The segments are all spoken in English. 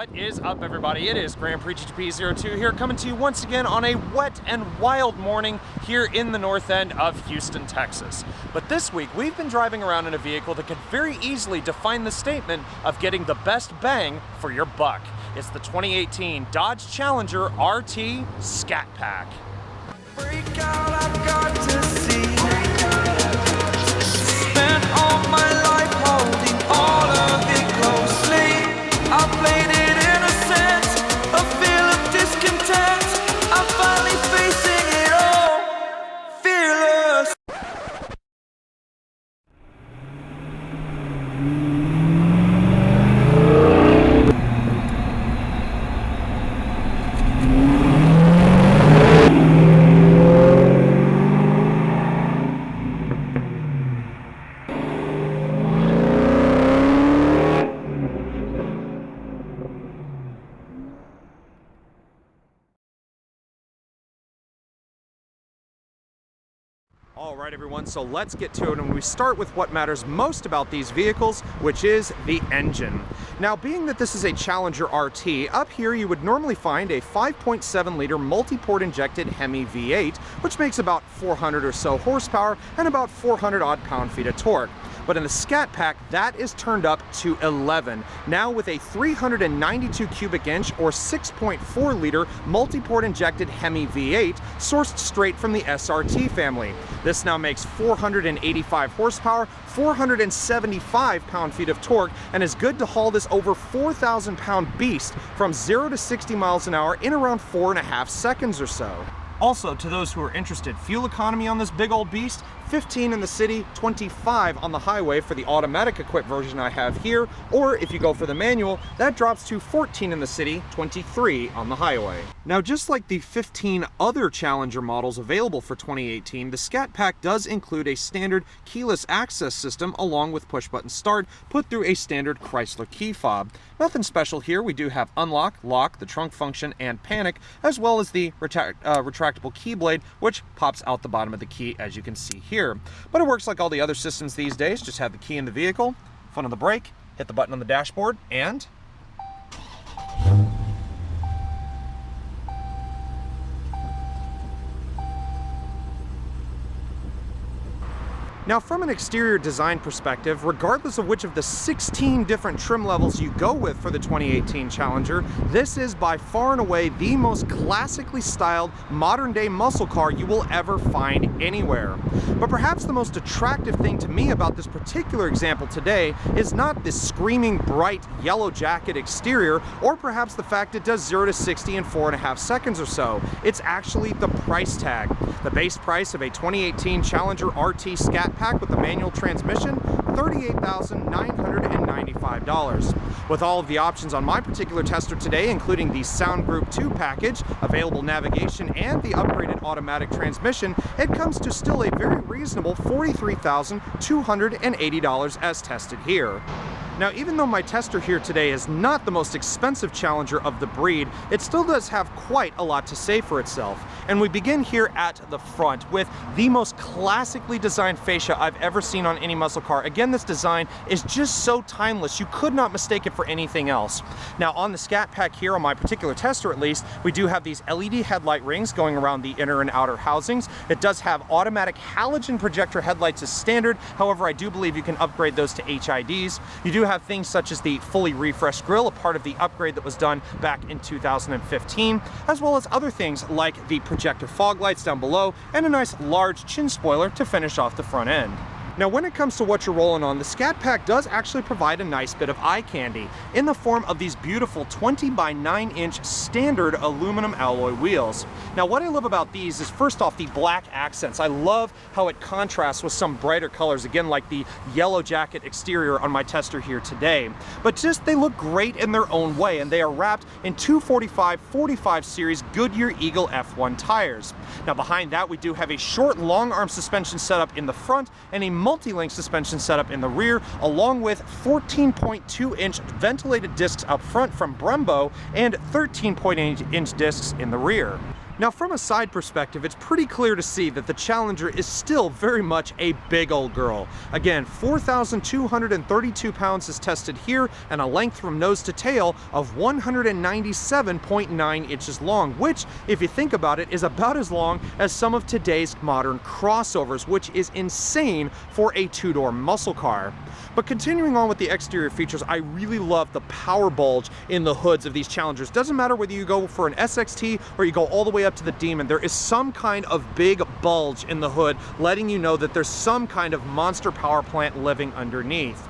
What is up, everybody? It is Grand Prix GP02 here, coming to you once again on a wet and wild morning here in the north end of Houston, Texas. But this week, we've been driving around in a vehicle that could very easily define the statement of getting the best bang for your buck. It's the 2018 Dodge Challenger RT Scat Pack. Break out, I've got to see. Spent all my life holding all of it closely. I played it innocent, a feel of discontent. I'm finally facing it all, fearless. All right, everyone, so let's get to it, and we start with what matters most about these vehicles, which is the engine. Now, being that this is a Challenger RT, up here you would normally find a 5.7 liter multi-port injected Hemi V8, which makes about 400 or so horsepower and about 400 odd pound-feet of torque. But in the Scat Pack, that is turned up to 11, now with a 392 cubic inch or 6.4 liter multi-port injected Hemi V8 sourced straight from the SRT family. This now makes 485 horsepower, 475 pound-feet of torque, and is good to haul this over 4,000 pound beast from 0 to 60 miles an hour in around 4.5 seconds or so. Also, to those who are interested, fuel economy on this big old beast, 15 in the city, 25 on the highway for the automatic equipped version I have here, or if you go for the manual, that drops to 14 in the city, 23 on the highway. Now, just like the 15 other Challenger models available for 2018, the Scat Pack does include a standard keyless access system along with push-button start put through a standard Chrysler key fob. Nothing special here. We do have unlock, lock, the trunk function, and panic, as well as the retractable key blade, which pops out the bottom of the key, as you can see here. But it works like all the other systems these days. Just have the key in the vehicle, foot on the brake, hit the button on the dashboard, and now, from an exterior design perspective, regardless of which of the 16 different trim levels you go with for the 2018 Challenger, this is by far and away the most classically styled modern-day muscle car you will ever find anywhere. But perhaps the most attractive thing to me about this particular example today is not this screaming bright yellow jacket exterior, or perhaps the fact it does 0 to 60 in 4.5 seconds or so. It's actually the price tag. The base price of a 2018 Challenger RT Scat Pack with the manual transmission, $38,995. With all of the options on my particular tester today, including the Sound Group 2 package, available navigation, and the upgraded automatic transmission, it comes to still a very reasonable $43,280 as tested here. Now, even though my tester here today is not the most expensive Challenger of the breed, it still does have quite a lot to say for itself. And we begin here at the front with the most classically designed fascia I've ever seen on any muscle car. Again, this design is just so timeless, you could not mistake it for anything else. Now, on the Scat Pack here, on my particular tester at least, we do have these LED headlight rings going around the inner and outer housings. It does have automatic halogen projector headlights as standard. However, I do believe you can upgrade those to HIDs. You do have things such as the fully refreshed grille, a part of the upgrade that was done back in 2015, as well as other things like the projector fog lights down below and a nice large chin spoiler to finish off the front end. Now, when it comes to what you're rolling on, the Scat Pack does actually provide a nice bit of eye candy in the form of these beautiful 20 by 9 inch standard aluminum alloy wheels. Now, what I love about these is, first off, the black accents. I love how it contrasts with some brighter colors, again, like the yellow jacket exterior on my tester here today. But just, they look great in their own way, and they are wrapped in 245/45 series Goodyear Eagle F1 tires. Now, behind that, we do have a short long arm suspension setup in the front and a multi-link suspension setup in the rear, along with 14.2 inch ventilated discs up front from Brembo and 13.8 inch discs in the rear. Now from a side perspective, it's pretty clear to see that the Challenger is still very much a big old girl. Again, 4,232 pounds is tested here and a length from nose to tail of 197.9 inches long, which, if you think about it, is about as long as some of today's modern crossovers, which is insane for a two-door muscle car. But continuing on with the exterior features, I really love the power bulge in the hoods of these Challengers. Doesn't matter whether you go for an SXT or you go all the way up to the Demon, there is some kind of big bulge in the hood letting you know that there's some kind of monster power plant living underneath.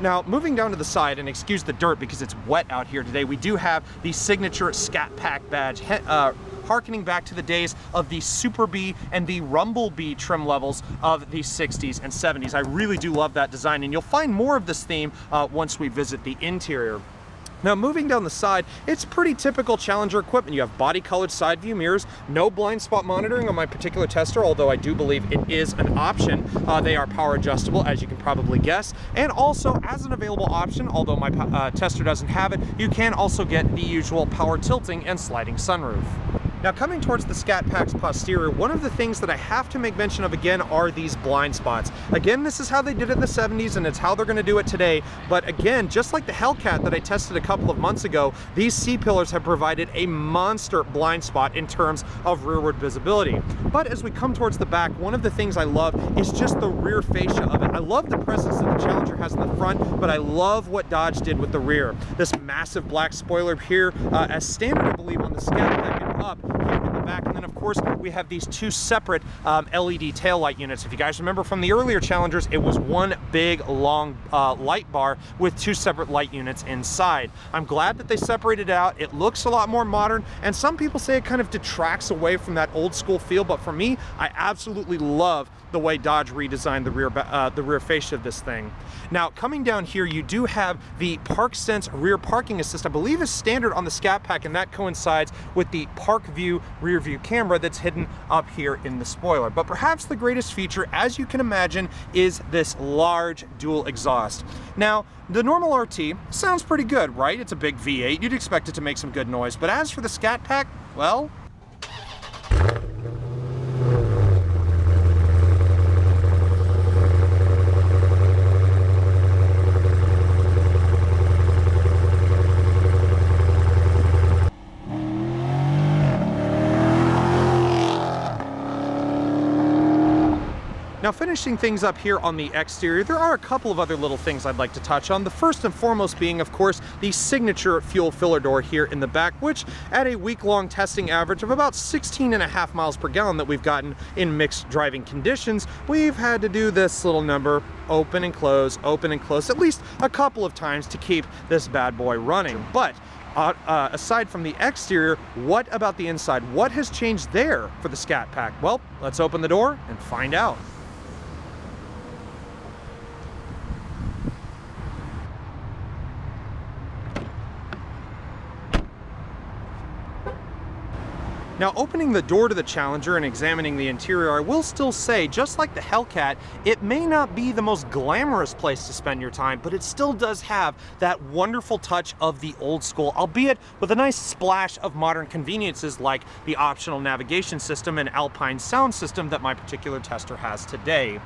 Now, moving down to the side, and excuse the dirt because it's wet out here today, we do have the signature Scat Pack badge, harkening back to the days of the Super Bee and the Rumble Bee trim levels of the 60s and 70s. I really do love that design, and you'll find more of this theme once we visit the interior. Now, moving down the side, it's pretty typical Challenger equipment. You have body-colored side view mirrors, no blind spot monitoring on my particular tester, although I do believe it is an option. They are power adjustable, as you can probably guess. And also, as an available option, although my tester doesn't have it, you can also get the usual power tilting and sliding sunroof. Now, coming towards the Scat Pack's posterior, one of the things that I have to make mention of again are these blind spots. Again, this is how they did it in the 70s, and it's how they're going to do it today. But again, just like the Hellcat that I tested a couple of months ago, these C-pillars have provided a monster blind spot in terms of rearward visibility. But as we come towards the back, one of the things I love is just the rear fascia of it. I love the presence that the Challenger has in the front, but I love what Dodge did with the rear. This massive black spoiler here, as standard, I believe, on the Scat Pack and up here in the back. And then, of course, we have these two separate LED taillight units. If you guys remember from the earlier Challengers, it was one big, long light bar with two separate light units inside. I'm glad that they separated it out. It looks a lot more modern, and some people say it kind of detracts away from that old school feel, but for me, I absolutely love the way Dodge redesigned the rear fascia of this thing. Now, coming down here, you do have the ParkSense rear parking assist. I believe is standard on the Scat Pack, and that coincides with the Park View rear view camera that's hidden up here in the spoiler. But perhaps the greatest feature, as you can imagine, is this large dual exhaust. Now, the normal RT sounds pretty good, right? It's a big V8. You'd expect it to make some good noise. But as for the Scat Pack, well, now, finishing things up here on the exterior, there are a couple of other little things I'd like to touch on. The first and foremost being, of course, the signature fuel filler door here in the back, which at a week-long testing average of about 16.5 miles per gallon that we've gotten in mixed driving conditions, we've had to do this little number, open and close, at least a couple of times to keep this bad boy running. But aside from the exterior, what about the inside? What has changed there for the Scat Pack? Well, let's open the door and find out. Now, opening the door to the Challenger and examining the interior, I will still say, just like the Hellcat, it may not be the most glamorous place to spend your time, but it still does have that wonderful touch of the old school, albeit with a nice splash of modern conveniences like the optional navigation system and Alpine sound system that my particular tester has today.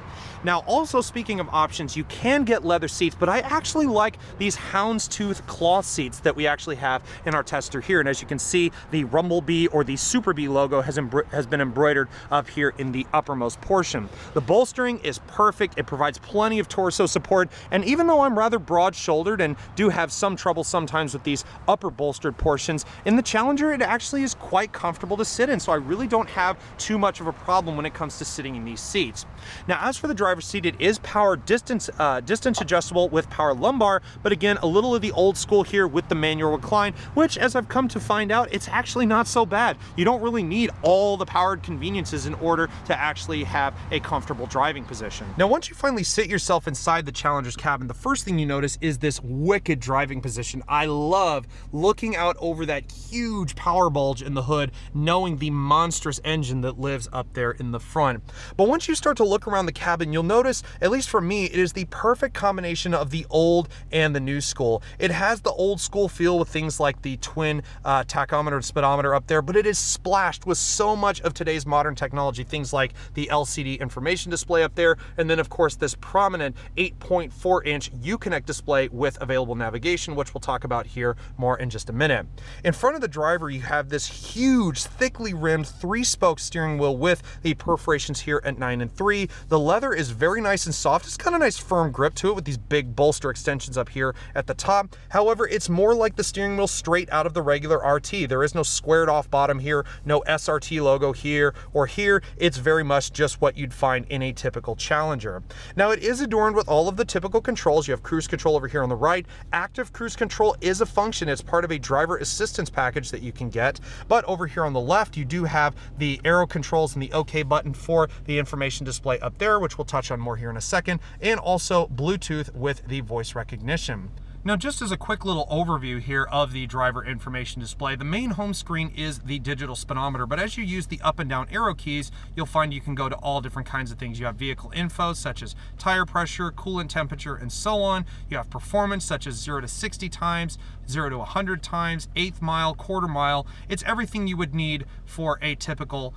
Now, also speaking of options, you can get leather seats, but I actually like these houndstooth cloth seats that we actually have in our tester here. And as you can see, the Rumblebee or the Super Bee logo has been embroidered up here in the uppermost portion. The bolstering is perfect. It provides plenty of torso support. And even though I'm rather broad-shouldered and do have some trouble sometimes with these upper bolstered portions, in the Challenger, it actually is quite comfortable to sit in. So I really don't have too much of a problem when it comes to sitting in these seats. Now, as for the driver's seat, it is power distance adjustable with power lumbar, but again, a little of the old school here with the manual recline, which, as I've come to find out, it's actually not so bad. You don't really need all the powered conveniences in order to actually have a comfortable driving position. Now, once you finally sit yourself inside the Challenger's cabin, the first thing you notice is this wicked driving position. I love looking out over that huge power bulge in the hood, knowing the monstrous engine that lives up there in the front. But once you start to look around the cabin, you'll notice, at least for me, it is the perfect combination of the old and the new school. It has the old school feel with things like the twin tachometer and speedometer up there, but it is splashed with so much of today's modern technology, things like the LCD information display up there, and then of course this prominent 8.4-inch Uconnect display with available navigation, which we'll talk about here more in just a minute. In front of the driver, you have this huge, thickly rimmed 3-spoke steering wheel with the perforations here at 9 and 3. The leather is very nice and soft. It's got a nice firm grip to it with these big bolster extensions up here at the top. However, it's more like the steering wheel straight out of the regular RT. There is no squared off bottom here, no SRT logo here or here. It's very much just what you'd find in a typical Challenger. Now, it is adorned with all of the typical controls. You have cruise control over here on the right. Active cruise control is a function. It's part of a driver assistance package that you can get. But over here on the left, you do have the arrow controls and the OK button for the information display up there, which we'll touch on more here in a second, and also Bluetooth with the voice recognition. Now, just as a quick little overview here of the driver information display, the main home screen is the digital speedometer, but as you use the up and down arrow keys, you'll find you can go to all different kinds of things. You have vehicle info, such as tire pressure, coolant temperature, and so on. You have performance, such as 0 to 60 times, 0 to 100 times, eighth mile, quarter mile. It's everything you would need for a typical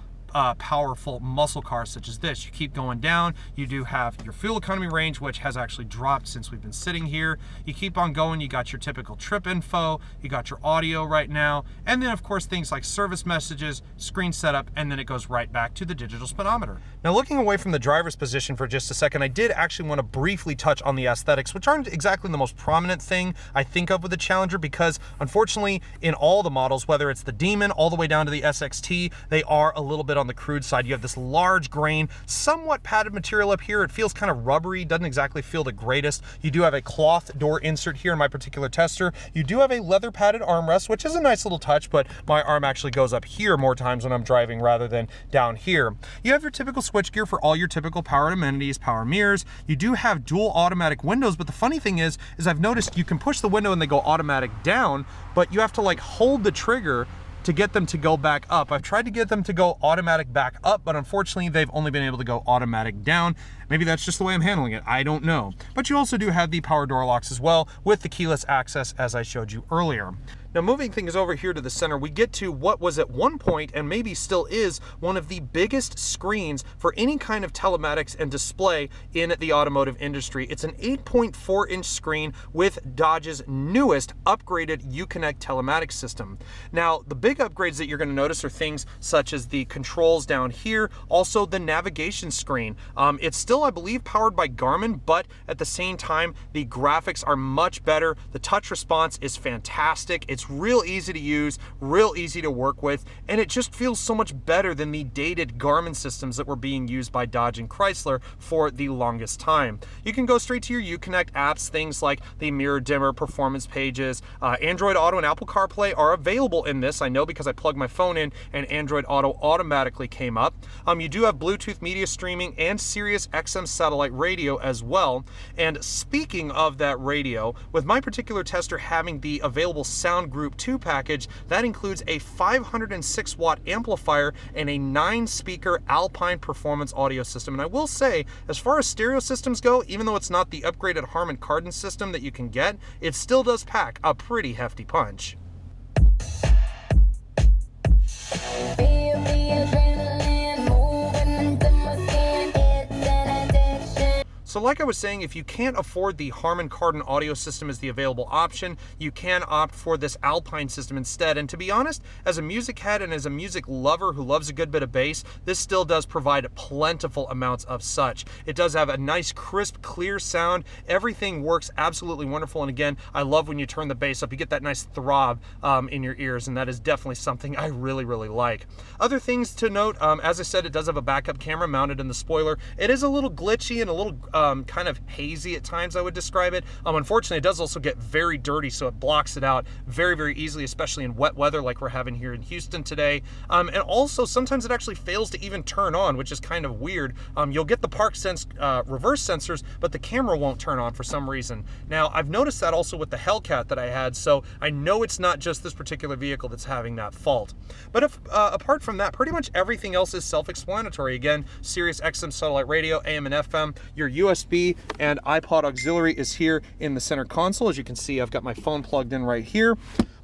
powerful muscle car such as this. You keep going down, you do have your fuel economy range, which has actually dropped since we've been sitting here. You keep on going, you got your typical trip info, you got your audio right now, and then of course things like service messages, screen setup, and then it goes right back to the digital speedometer. Now, looking away from the driver's position for just a second, I did actually want to briefly touch on the aesthetics, which aren't exactly the most prominent thing I think of with the Challenger, because unfortunately in all the models, whether it's the Demon all the way down to the SXT, they are a little bit on the crude side. You have this large grain, somewhat padded material up here. It feels kind of rubbery, doesn't exactly feel the greatest. You do have a cloth door insert here in my particular tester. You do have a leather padded armrest, which is a nice little touch, but my arm actually goes up here more times when I'm driving rather than down here. You have your typical switchgear for all your typical power amenities, power mirrors. You do have dual automatic windows, but the funny thing is I've noticed you can push the window and they go automatic down, but you have to like hold the trigger to get them to go back up. I've tried to get them to go automatic back up, but unfortunately they've only been able to go automatic down. Maybe that's just the way I'm handling it, I don't know. But you also do have the power door locks as well with the keyless access as I showed you earlier. Now, moving things over here to the center, we get to what was at one point, and maybe still is, one of the biggest screens for any kind of telematics and display in the automotive industry. It's an 8.4-inch screen with Dodge's newest upgraded Uconnect telematics system. Now, the big upgrades that you're going to notice are things such as the controls down here, also the navigation screen. It's still, I believe, powered by Garmin, but at the same time, the graphics are much better. The touch response is fantastic. It's real easy to use, real easy to work with, and it just feels so much better than the dated Garmin systems that were being used by Dodge and Chrysler for the longest time. You can go straight to your Uconnect apps, things like the mirror dimmer, performance pages, Android Auto and Apple CarPlay are available in this. I know because I plugged my phone in and Android Auto automatically came up. You do have Bluetooth media streaming and Sirius XM satellite radio as well. And speaking of that radio, with my particular tester having the available Sound Group 2 package, that includes a 506 watt amplifier and a 9-speaker Alpine performance audio system. And I will say, as far as stereo systems go, even though it's not the upgraded Harman Kardon system that you can get, it still does pack a pretty hefty punch. So like I was saying, if you can't afford the Harman Kardon audio system as the available option, you can opt for this Alpine system instead. And to be honest, as a music head and as a music lover who loves a good bit of bass, this still does provide plentiful amounts of such. It does have a nice, crisp, clear sound. Everything works absolutely wonderful. And again, I love when you turn the bass up, you get that nice throb in your ears, and that is definitely something I really, really like. Other things to note, as I said, it does have a backup camera mounted in the spoiler. It is a little glitchy and a little kind of hazy at times, I would describe it. Unfortunately, it does also get very dirty, so it blocks it out very, very easily, especially in wet weather like we're having here in Houston today. And also, sometimes it actually fails to even turn on, which is kind of weird. You'll get the park sense reverse sensors, but the camera won't turn on for some reason. Now, I've noticed that also with the Hellcat that I had, so I know it's not just this particular vehicle that's having that fault. But if, apart from that, pretty much everything else is self-explanatory. Again, Sirius XM satellite radio, AM and FM, your USB USB and iPod auxiliary is here in the center console. As you can see, I've got my phone plugged in right here.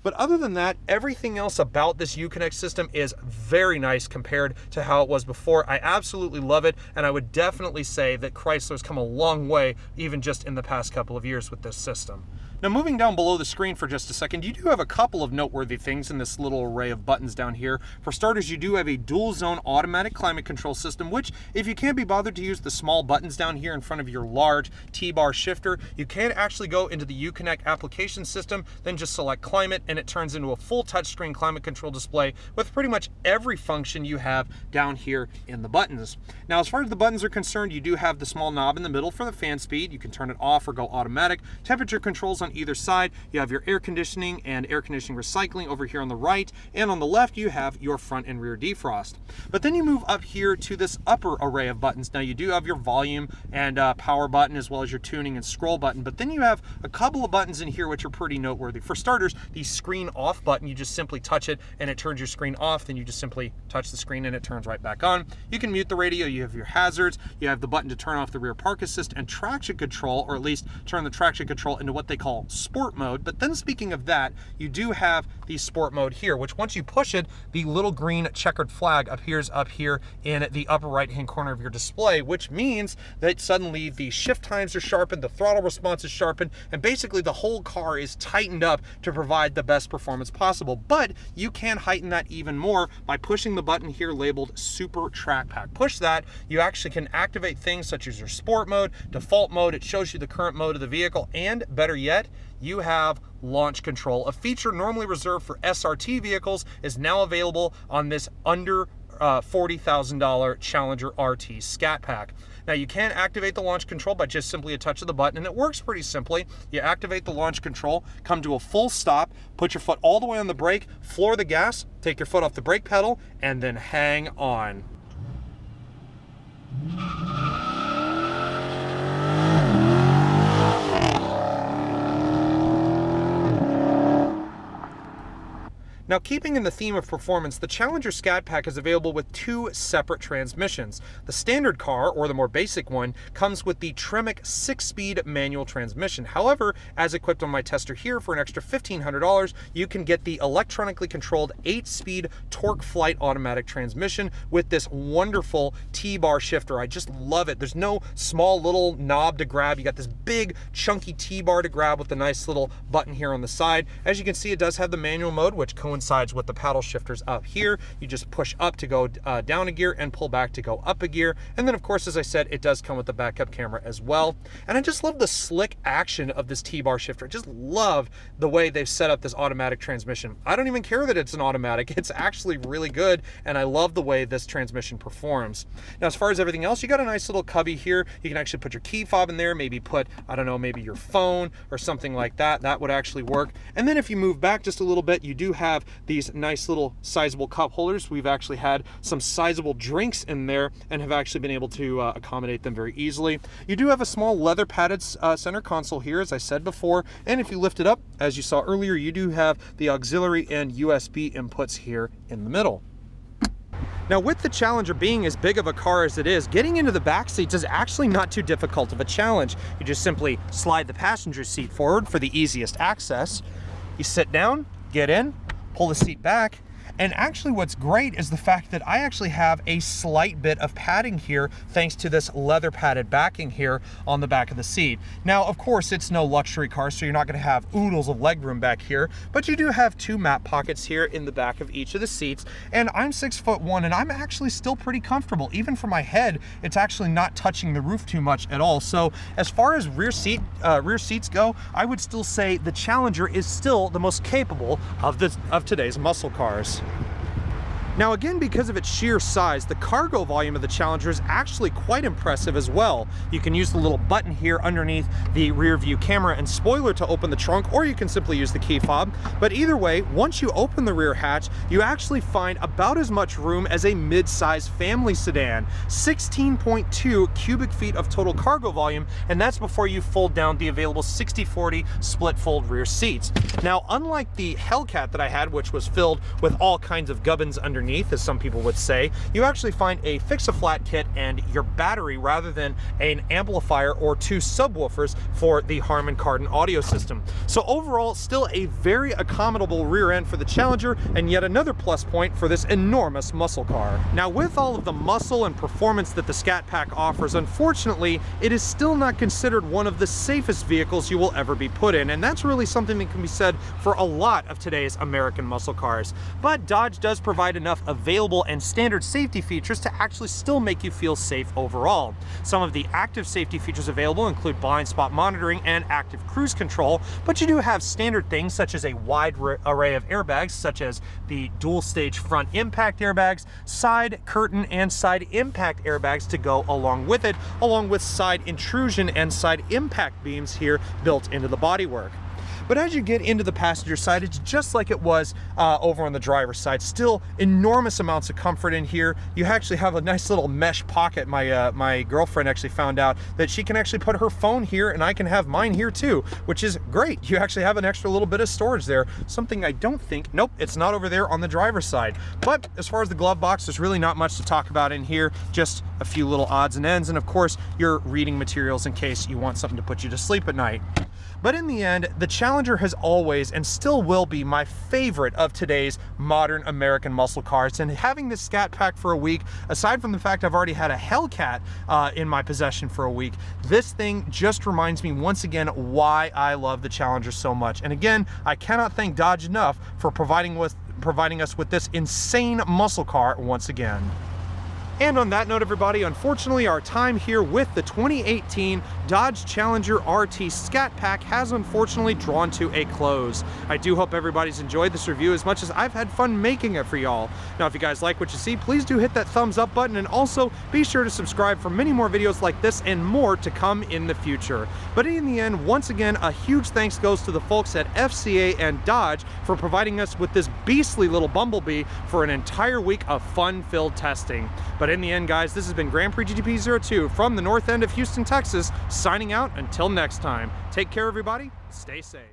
But other than that, everything else about this Uconnect system is very nice compared to how it was before. I absolutely love it, and I would definitely say that Chrysler's come a long way, even just in the past couple of years with this system. Now, moving down below the screen for just a second, you do have a couple of noteworthy things in this little array of buttons down here. For starters, you do have a dual zone automatic climate control system, which if you can't be bothered to use the small buttons down here in front of your large T-bar shifter, you can actually go into the Uconnect application system, then just select climate, and it turns into a full touchscreen climate control display with pretty much every function you have down here in the buttons. Now, as far as the buttons are concerned, you do have the small knob in the middle for the fan speed. You can turn it off or go automatic. Temperature controls on either side. You have your air conditioning and air conditioning recycling over here on the right, and on the left you have your front and rear defrost. But then you move up here to this upper array of buttons. Now, you do have your volume and power button, as well as your tuning and scroll button, but then you have a couple of buttons in here which are pretty noteworthy. For starters, the screen off button, you just simply touch it and it turns your screen off. Then you just simply touch the screen and it turns right back on. You can mute the radio, you have your hazards, you have the button to turn off the rear park assist and traction control, or at least turn the traction control into what they call sport mode. But then, speaking of that, you do have the sport mode here, which once you push it, the little green checkered flag appears up here in the upper right hand corner of your display, which means that suddenly the shift times are sharpened, the throttle response is sharpened, and basically the whole car is tightened up to provide the best performance possible. But you can heighten that even more by pushing the button here labeled Super Track Pack. Push that, you actually can activate things such as your sport mode, default mode. It shows you the current mode of the vehicle, and better yet, you have launch control. A feature normally reserved for SRT vehicles is now available on this under $40,000 Challenger RT Scat Pack. Now, you can activate the launch control by just simply a touch of the button, and it works pretty simply. You activate the launch control, come to a full stop, put your foot all the way on the brake, floor the gas, take your foot off the brake pedal, and then hang on. Now, keeping in the theme of performance, the Challenger Scat Pack is available with two separate transmissions. The standard car, or the more basic one, comes with the Tremec 6-speed manual transmission. However, as equipped on my tester here for an extra $1,500, you can get the electronically controlled 8-speed torque flight automatic transmission with this wonderful T-bar shifter. I just love it. There's no small little knob to grab. You got this big chunky T-bar to grab with the nice little button here on the side. As you can see, it does have the manual mode, which coincides with the paddle shifters up here. You just push up to go down a gear and pull back to go up a gear. And then, of course, as I said, it does come with the backup camera as well. And I just love the slick action of this T-bar shifter. I just love the way they've set up this automatic transmission. I don't even care that it's an automatic. It's actually really good, and I love the way this transmission performs. Now, as far as everything else, you got a nice little cubby here. You can actually put your key fob in there, maybe put, I don't know, maybe your phone or something like that. That would actually work. And then if you move back just a little bit, you do have these nice little sizable cup holders. We've actually had some sizable drinks in there and have actually been able to accommodate them very easily. You do have a small leather padded center console here, as I said before, and if you lift it up, as you saw earlier, you do have the auxiliary and USB inputs here in the middle. Now, with the Challenger being as big of a car as it is, getting into the back seats is actually not too difficult of a challenge. You just simply slide the passenger seat forward for the easiest access. You sit down, get in, pull the seat back, and actually what's great is the fact that I actually have a slight bit of padding here thanks to this leather padded backing here on the back of the seat. Now, of course, it's no luxury car, so you're not going to have oodles of legroom back here, but you do have two map pockets here in the back of each of the seats, and I'm 6'1", and I'm actually still pretty comfortable. Even for my head, it's actually not touching the roof too much at all. So as far as rear seats go, I would still say the Challenger is still the most capable of today's muscle cars. Now, again, because of its sheer size, the cargo volume of the Challenger is actually quite impressive as well. You can use the little button here underneath the rear view camera and spoiler to open the trunk, or you can simply use the key fob. But either way, once you open the rear hatch, you actually find about as much room as a mid-size family sedan. 16.2 cubic feet of total cargo volume, and that's before you fold down the available 60/40 split fold rear seats. Now, unlike the Hellcat that I had, which was filled with all kinds of gubbins underneath, underneath, as some people would say, you actually find a fix-a-flat kit and your battery rather than an amplifier or 2 subwoofers for the Harman Kardon audio system. So overall, still a very accommodable rear end for the Challenger, and yet another plus point for this enormous muscle car. Now, with all of the muscle and performance that the Scat Pack offers, unfortunately, it is still not considered one of the safest vehicles you will ever be put in, and that's really something that can be said for a lot of today's American muscle cars. But Dodge does provide enough available and standard safety features to actually still make you feel safe overall. Some of the active safety features available include blind spot monitoring and active cruise control, but you do have standard things such as a wide array of airbags, such as the dual stage front impact airbags, side curtain and side impact airbags to go along with it, along with side intrusion and side impact beams here built into the bodywork. But as you get into the passenger side, it's just like it was over on the driver's side. Still enormous amounts of comfort in here. You actually have a nice little mesh pocket. My girlfriend actually found out that she can actually put her phone here and I can have mine here too, which is great. You actually have an extra little bit of storage there. Something I don't think, nope, it's not over there on the driver's side. But as far as the glove box, there's really not much to talk about in here. Just a few little odds and ends, and of course your reading materials in case you want something to put you to sleep at night. But in the end, the Challenger has always and still will be my favorite of today's modern American muscle cars. And having this Scat Pack for a week, aside from the fact I've already had a Hellcat in my possession for a week, this thing just reminds me once again why I love the Challenger so much. And again, I cannot thank Dodge enough for providing us with this insane muscle car once again. And on that note, everybody, unfortunately, our time here with the 2018 Dodge Challenger RT Scat Pack has unfortunately drawn to a close. I do hope everybody's enjoyed this review as much as I've had fun making it for y'all. Now, if you guys like what you see, please do hit that thumbs up button, and also be sure to subscribe for many more videos like this and more to come in the future. But in the end, once again, a huge thanks goes to the folks at FCA and Dodge for providing us with this beastly little bumblebee for an entire week of fun-filled testing. But in the end, guys, this has been Grand Prix GTP02 from the north end of Houston, Texas, signing out until next time. Take care, everybody. Stay safe.